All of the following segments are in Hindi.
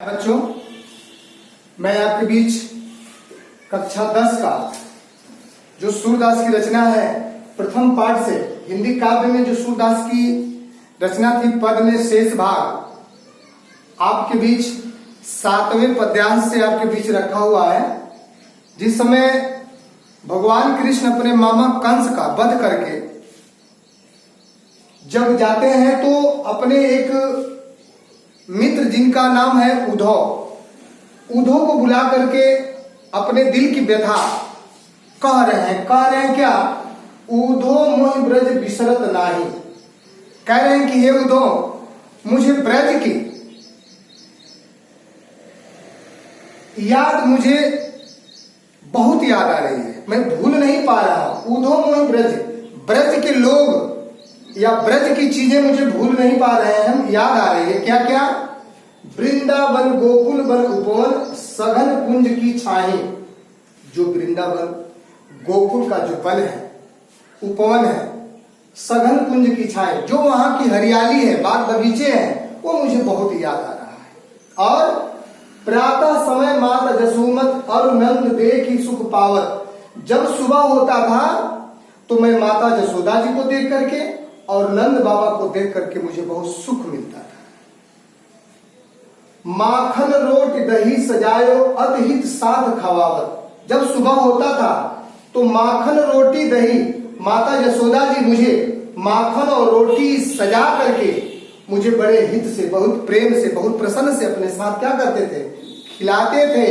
बच्चों, मैं आपके बीच कक्षा 10 का जो सूरदास की रचना है प्रथम पाठ से हिंदी काव्य में जो सूरदास की रचना थी पद में शेष भाग आपके बीच 7वें पद्यांश से आपके बीच रखा हुआ है। जिस समय भगवान कृष्ण अपने मामा कंस का वध करके जब जाते हैं तो अपने एक मित्र जिनका नाम है उद्धव को बुला करके अपने दिल की व्यथा कह रहे हैं क्या, उद्धव मोहि ब्रज बिसरत नाही। कह रहे हैं कि हे उद्धव, मुझे ब्रज की याद मुझे बहुत याद आ रही है, मैं भूल नहीं पा रहा हूं। उद्धव मोहि ब्रज के लोग या ब्रज की चीजें मुझे भूल नहीं पा रहे हैं, हम याद आ रही है। क्या क्या? वृंदावन गोकुल वन उपवन सघन कुंज की छाही। जो वृंदावन गोकुल का जो वन है, उपवन है, सघन कुंज की छाई, जो वहां की हरियाली है, बाग बगीचे हैं, वो मुझे बहुत याद आ रहा है। और प्रातः समय माता जसोमत और नंद देखी सुख पावत। जब सुबह होता था तो मैं माता जसोदा जी को देख करके और नंद बाबा को देख करके मुझे बहुत सुख मिलता था। माखन रोटी दही सजायो अतहित साथ खवावत। जब सुबह होता था तो माखन रोटी दही, माता जसोदा जी मुझे माखन और रोटी सजा करके मुझे बड़े हित से, बहुत प्रेम से, बहुत प्रसन्न से अपने साथ क्या करते थे? खिलाते थे।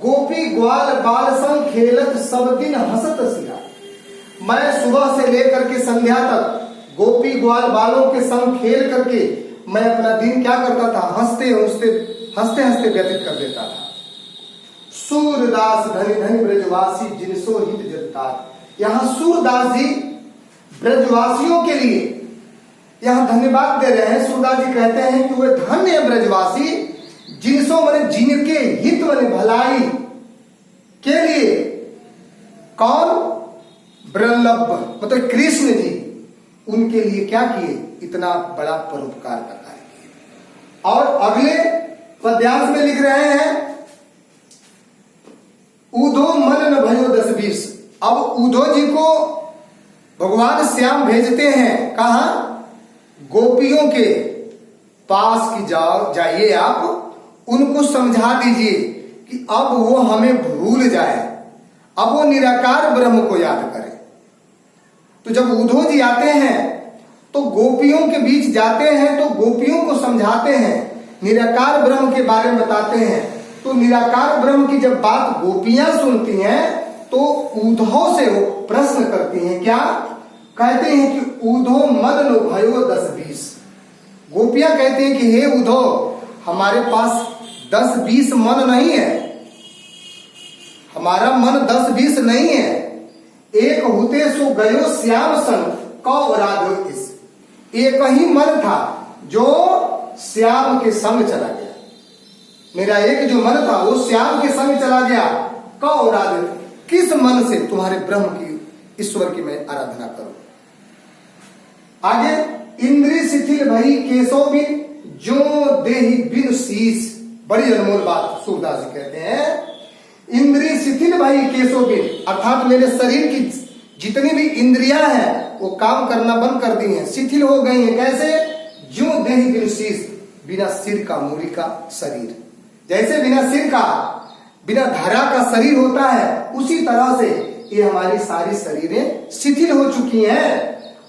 गोपी ग्वाल बाल संग खेलत सब दिन हंसत सिया। मैं सुबह से लेकर के संध्या तक गोपी ग्वाल बालों के संग खेल करके मैं अपना दिन क्या करता था? हंसते हंसते व्यतीत कर देता था। सूरदास धनी धनी ब्रजवासी जिनसो हित जगतार। यहाँ सूरदास जी ब्रजवासियों के लिए यहाँ धन्यवाद दे रहे हैं। सूरदास जी कहते हैं कि वे धन्य ब्रजवासी जिनसो मने जिनके हित मने भलाई के लिए। कौन? ब्रल्लभ मतलब कृष्ण जी उनके लिए क्या किए? इतना बड़ा परोपकार का कार्य किए। और अगले पद्यांश में लिख रहे हैं उद्धव मन न भयो 10-20। अब उद्धव जी को भगवान श्याम भेजते हैं कहा? गोपियों के पास की जाइए, आप उनको समझा दीजिए कि अब वो हमें भूल जाए, अब वो निराकार ब्रह्म को याद करें। तो जब उद्धव जी आते हैं तो गोपियों के बीच जाते हैं, तो गोपियों को समझाते हैं, निराकार ब्रह्म के बारे में बताते हैं। तो निराकार ब्रह्म की जब बात गोपियां सुनती हैं तो उद्धव से वो प्रश्न करती हैं। क्या कहते हैं कि उद्धव मद नो भयो 10-20। गोपियां कहते हैं कि हे उद्धव, हमारे पास 10-20 मन नहीं है, हमारा मन 10-20 नहीं है। एक होते सो गयो श्याम संग कौ राधो इस। एक ही मन था जो श्याम के संग चला गया। मेरा एक जो मन था वो श्याम के संग चला गया। कौ राधो, किस मन से तुम्हारे ब्रह्म की, ईश्वर की मैं आराधना करूं। आगे इंद्री शिथिल भई केशव बिन जो देहि बिन शीश। बड़ी अनमोल बात सूरदास जी कहते हैं। इंद्रिय शिथिल भाई केशव बिन, अर्थात मेरे शरीर की जितनी भी इंद्रियां हैं वो काम करना बंद कर दी हैं, शिथिल हो गई हैं। कैसे? जो देहि बिन शीश, बिना सिर का मूरी का शरीर। जैसे बिना सिर का, बिना धरा का शरीर होता है, उसी तरह से ये हमारी सारी शरीरें शिथिल हो चुकी हैं।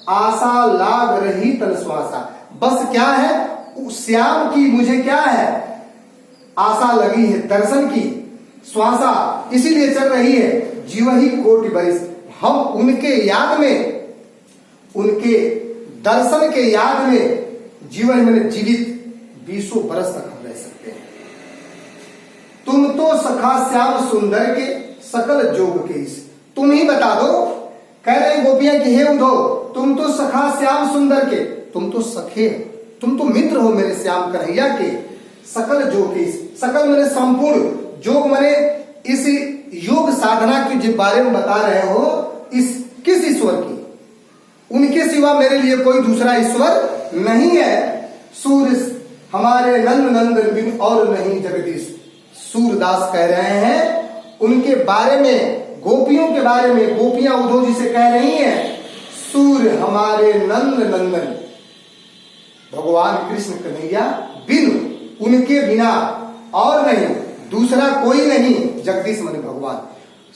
आशा लाग रही तन श्वासा। बस क्या है? श्याम की मुझे क्या है? आशा लगी है, दर्शन की श्वासा इसीलिए चल रही है। जीव ही कोटि बरिस। हम उनके याद में, उनके दर्शन के याद में जीवन में जीवित 20 बरस तक हम रह सकते हैं। तुम तो सखा श्याम सुंदर के सकल जोग के इस। तुम ही बता दो। कह रहे गोपियां कि हे उद्धव, तुम तो सखा श्याम सुंदर के, तुम तो सखे, तुम तो मित्र हो मेरे श्याम कन्हैया के। सकल जोग के इस, सकल मैंने संपूर्ण, जोग मैंने इस योग साधना के जो बारे में बता रहे हो, इस किस ईश्वर की? उनके सिवा मेरे लिए कोई दूसरा ईश्वर नहीं है। सूर्य हमारे नंद नंदन बिन और नहीं जगदीश। सूरदास कह रहे हैं उनके बारे में, गोपियों के बारे में। गोपियां उद्धव जी से कह रही हैं सूर हमारे नंद नंदन, भगवान कृष्ण कन्हैया बिन, उनके बिना और नहीं, दूसरा कोई नहीं। जगदीश माने भगवान,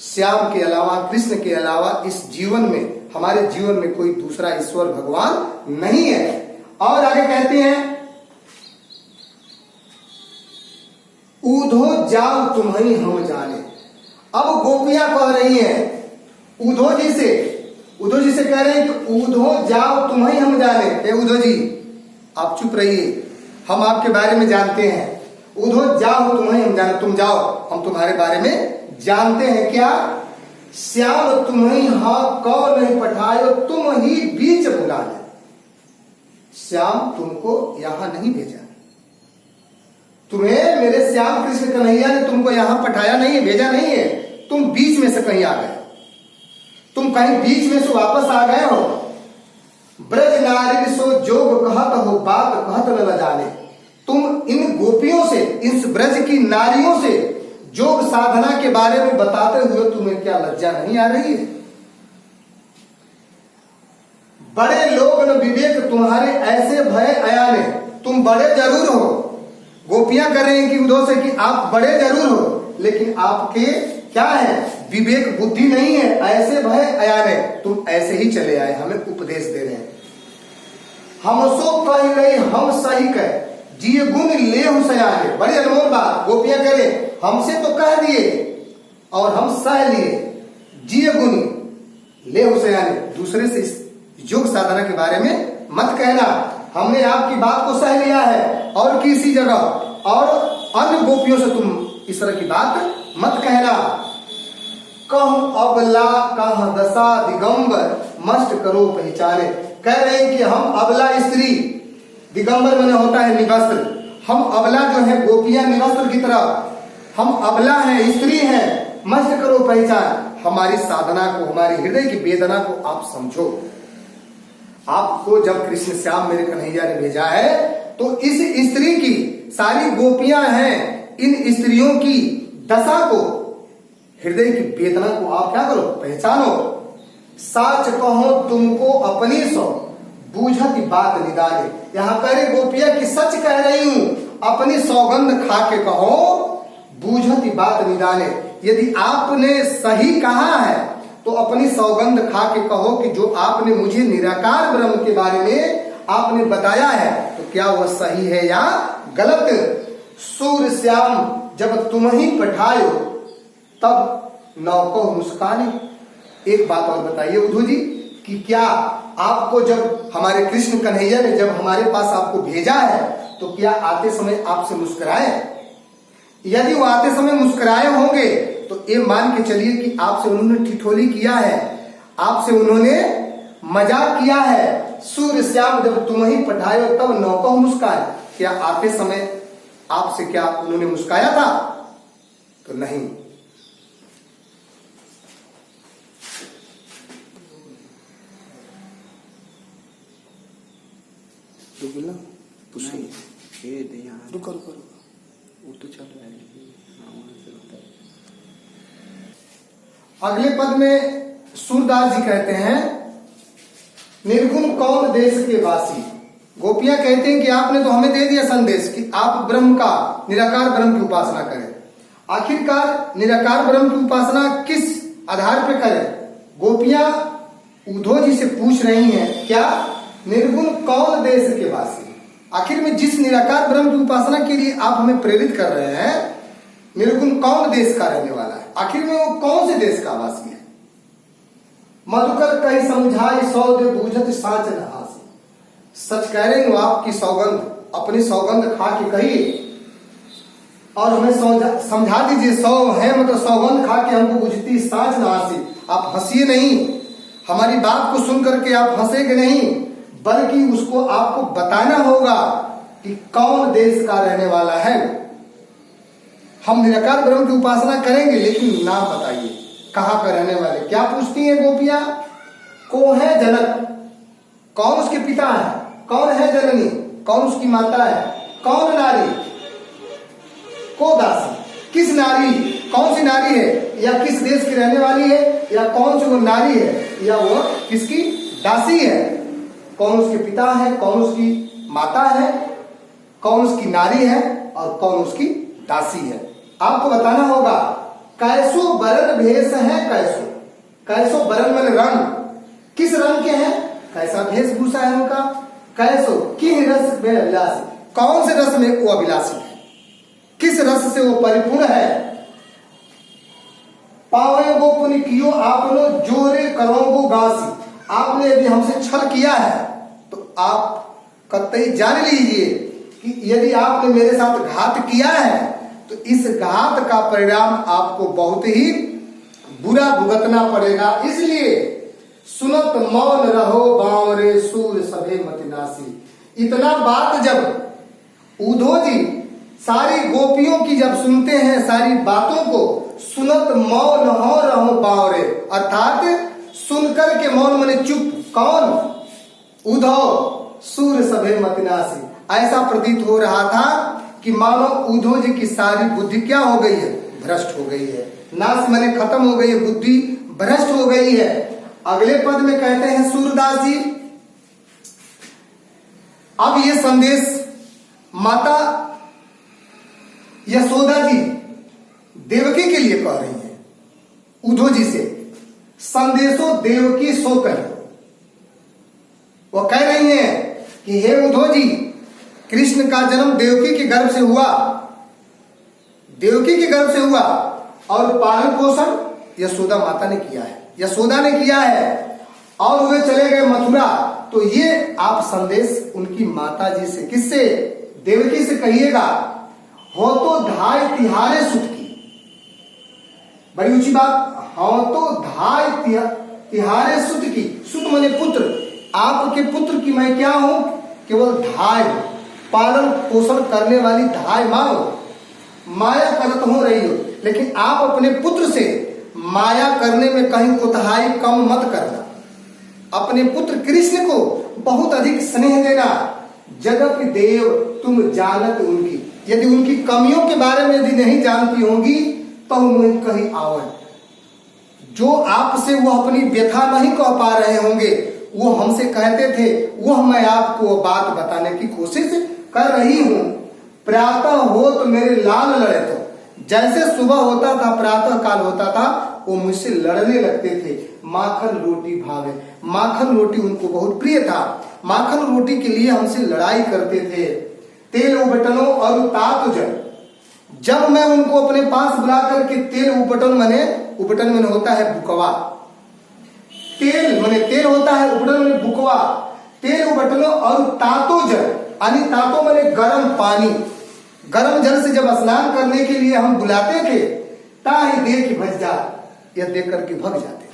श्याम के अलावा, कृष्ण के अलावा इस जीवन में, हमारे जीवन में कोई दूसरा ईश्वर भगवान नहीं है। और आगे कहते हैं उधो जाओ तुम्हें हम जाने। अब गोपियां कह रही हैं उधो जी से, उधो जी से कह रहे हैं कि उधो जाओ तुम्हें हम जाने। ए उधो जी आप चुप रहिए, हम आपके बारे में जानते हैं। उधो जाओ तुम्हें हम जाने, तुम जाओ, हम तुम्हारे बारे में जानते हैं। क्या? श्याम तुम्हें हाँ कौ नहीं पठायो, तुम ही बीच बुला ले। श्याम तुमको यहां नहीं भेजा, तुम्हें मेरे श्याम कृष्ण कन्हैया ने तुमको यहां पठाया नहीं है, भेजा नहीं है। तुम बीच में से कहीं आ गए, तुम कहीं बीच में से वापस आ गए हो। ब्रज नारी सो जोग कहत हो, बात कहत न जाने। तुम इन गोपियों से, इस ब्रज की नारियों से जोग साधना के बारे में बताते हुए तुम्हें क्या लज्जा नहीं आ रही है? बड़े लोग न विवेक तुम्हारे ऐसे भय अयाने। तुम बड़े जरूर हो, गोपियां कर रही हैं कि उद्धव से कि आप बड़े जरूर हो, लेकिन आपके क्या है? विवेक बुद्धि नहीं है। ऐसे भय अयाने, तुम ऐसे ही चले आए, हमें उपदेश दे रहे हैं। हम सो कह गई हम सही कह, जिये गुण ले सयाने। बड़ी अनमोल बात गोपियां करें, हमसे तो कह दिए और हम सह लिए, जिये गुण ले सयाने। दूसरे से योग साधना के बारे में मत कहना, हमने आपकी बात को सह लिया है और किसी जगह, और अन्य गोपियों से तुम इस तरह की बात मत कहना। कह अबला कह दशा दिगंबर, मस्त करो पहचाने। कह रहे हैं कि हम अबला स्त्री, दिगंबर मैंने होता है निवस्त्र, हम अबला जो है गोपियां निवस्त्र की तरह, हम अबला हैं, स्त्री हैं, मस्त करो पहचान। हमारी साधना को, हमारी हृदय की वेदना को आप समझो। आपको जब कृष्ण श्याम मेरे कन्हैया ने भेजा है तो इस स्त्री की, सारी गोपियां हैं, इन स्त्रियों की दशा को, हृदय की वेदना को आप क्या करो? पहचानो। साच कहो तुमको अपनी सो, बूझत बात निदाने। यहां कह रही गोपिया की सच कह रही हूं, अपनी सौगंध खा के कहो, बूझत बात निदाने। यदि आपने सही कहा है तो अपनी सौगंध खा के कहो कि जो आपने मुझे निराकार ब्रह्म के बारे में आपने बताया है तो क्या वह सही है या गलत। सूर श्याम जब तुम ही पठायो, तब नौको मुस्काने। एक बात और बताइए उद्धव जी कि क्या आपको जब हमारे कृष्ण कन्हैया ने जब हमारे पास आपको भेजा है तो क्या आते समय आपसे मुस्कुराए? यदि वो आते समय मुस्कुराए होंगे तो ये मान के चलिए कि आपसे उन्होंने ठिठोली किया है, आपसे उन्होंने मजाक किया है। सूर्य श्याम जब तुम ही पठायो तब नौको मुस्काए। क्या आते समय आपसे क्या उन्होंने मुस्काया था? तो नहीं। रुको वो तो चल रहा है। अगले पद में सूरदास जी कहते हैं निर्गुण कौन देश के वासी। गोपियां कहते हैं कि आपने तो हमें दे दिया संदेश कि आप ब्रह्म का, निराकार ब्रह्म की उपासना करें। आखिरकार निराकार ब्रह्म की उपासना किस आधार पर करें? गोपियां उद्धव जी से पूछ रही हैं क्या निर्गुण कौन देश के वासी। आखिर में जिस निराकार ब्रह्म की उपासना के लिए आप हमें प्रेरित कर रहे हैं, निर्गुण कौन देश का रहने वाला है? आखिर में वो कौन से देश का वासी है? मधुकर कहीं समझाई सौ दे बूझत साच न हासी। सच कह रहे हो, आपकी सौगंध, अपनी सौगंध खा के कहिए और हमें समझा दीजिए। सौ है मतलब सौगंध खा के हमको बुझती साच न हासी। आप हंसिए नहीं, हमारी बात को सुन करके आप हंसेंगे नहीं, बल्कि उसको आपको बताना होगा कि कौन देश का रहने वाला है। हम निराकार ब्रह्म की उपासना करेंगे लेकिन नाम बताइए, कहाँ का रहने वाले। क्या पूछती हैं गोपियां? कौन है जनक, कौन उसके पिता है, कौन है जननी, कौन उसकी माता है। कौन नारी को दासी, किस नारी, कौन सी नारी है, या किस देश की रहने वाली है, या कौन सी वो नारी है, या वो किसकी दासी है, कौन उसके पिता है, कौन उसकी माता है, कौन उसकी नारी है और कौन उसकी दासी है। आपको बताना होगा कैसो बरन भेष है, कैसो, कैसो बरन मैंने रंग, किस रंग के हैं, कैसा वेशभूषा है उनका, कैसो किन रस में अभिलाषी, कौन से रस में वो अभिलाषी है, किस रस से वो परिपूर्ण है। पावे वो पुण्य कियो आपनो जोरे करो वो गासी, आपने यदि हमसे छल किया है तो आप कतई जान लीजिए कि यदि आपने मेरे साथ घात किया है तो इस घात का परिणाम आपको बहुत ही बुरा भुगतना पड़ेगा। इसलिए सुनत मौन रहो बावरे सूर सभे मति नासी। इतना बात जब उद्धव जी सारी गोपियों की जब सुनते हैं, सारी बातों को, सुनत मौन हो रहो बावरे, अर्थात सुनकर के मौन मने चुप, कौन, उद्धव, सूर सभे मति नासी। ऐसा प्रतीत हो रहा था कि मानो उद्धव जी की सारी बुद्धि क्या हो गई है, भ्रष्ट हो गई है। नाश माने खत्म हो गई है, बुद्धि भ्रष्ट हो गई है। अगले पद में कहते हैं सूरदास जी, अब ये संदेश माता यशोदा जी देवकी के लिए कह रही हैं उद्धव जी से, संदेशो देवकी सो कहे। वो कह रही हैं कि हे उद्धव जी, कृष्ण का जन्म देवकी के गर्भ से हुआ, देवकी के गर्भ से हुआ और पालन पोषण यशोदा माता ने किया है, यशोदा ने किया है, और वे चले गए मथुरा। तो ये आप संदेश उनकी माता जी से, किससे, देवकी से कहिएगा, हो तो धाय तिहारे सुत की, बड़ी ऊंची बात, हो तो धाय तिहारे सुत की, सुत माने पुत्र, आपके पुत्र की मैं क्या हूं, केवल धाय, पालन पोषण करने वाली धाय मां हो, माया करत हो रही हो, लेकिन आप अपने पुत्र से माया करने में कहीं कोताही कम मत करना। अपने पुत्र कृष्ण को बहुत अधिक स्नेह देना। जगत देव तुम जानत उनकी, यदि उनकी कमियों के बारे में यदि नहीं जानती होंगी तो मुझे कहीं आवन, जो आपसे वो अपनी व्यथा नहीं कह पा रहे होंगे वो हमसे कहते थे, वह मैं आपको बात बताने की कोशिश कर रही हूं। प्रातः हो तो मेरे लाल लड़े, तो जैसे सुबह होता था, प्रातः काल होता था, वो मुझसे लड़ने लगते थे। माखन रोटी भावे, माखन रोटी उनको बहुत प्रिय था, माखन रोटी के लिए हमसे लड़ाई करते थे। तेल उबटनो और तात जल, जब मैं उनको अपने पास बुला करके तेल उबटन मने, उबटन मने होता है बुकवा, तेल मने तेल होता है, उबटन मने बुकवा, तेल उबटनो और तातो जल, यानी तातो मने गर्म पानी, गर्म जल से जब स्नान करने के लिए हम बुलाते थे, ताही देख भज जा, यह देख करके भग जाते,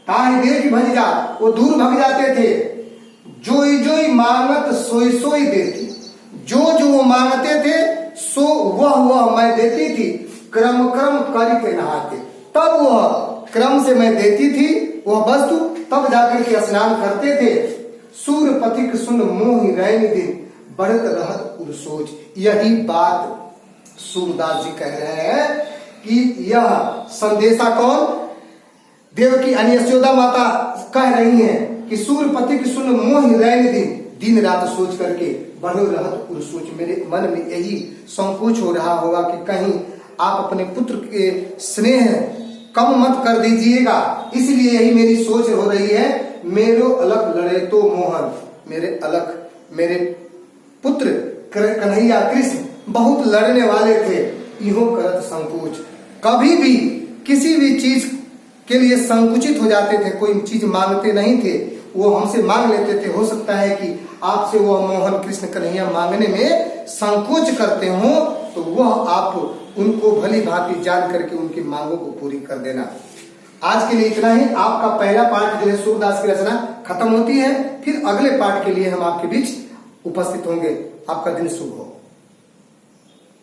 ताही देख भज जा, वो दूर भग जाते थे। जोई जोई मांगत सोई सोई देती, जो जो वो मांगते थे सो वह मैं देती थी। क्रम क्रम करके नहाते, तब वह क्रम से मैं देती थी वह वस्तु, तब जाकर के स्नान करते थे। सूर पथिक सुन मोहि रैन दिन, बढ़त रहत उर सोच। यही बात सूरदास जी कह रहे हैं कि यह संदेशा कौन, देवकी यानी यशोदा माता कह रही हैं कि सूर पथिक सुन मोहि रैन दिन, दिन रात सोच करके बढ़ो रहत उर सोच। मेरे मन में यही संकोच हो रहा होगा कि कहीं आप अपने पुत्र के स्नेह कम मत कर दीजिएगा, इसलिए यही मेरी सोच हो रही है। मेरो अलख लड़े तो मोहन, मेरे अलख, मेरे पुत्र कन्हैया कृष्ण बहुत लड़ने वाले थे, इहो करत संकोच। कभी भी किसी भी चीज के लिए संकुचित हो जाते थे, कोई चीज मांगते नहीं थे, वो हमसे मांग लेते थे। हो सकता है कि आपसे वह मोहन कृष्ण कन्हैया मांगने में संकोच करते हो, तो वह आप उनको भली भांति जान करके उनकी मांगों को पूरी कर देना। आज के लिए इतना ही। आपका पहला पाठ जो है सूरदास की रचना खत्म होती है, फिर अगले पाठ के लिए हम आपके बीच उपस्थित होंगे। आपका दिन शुभ हो।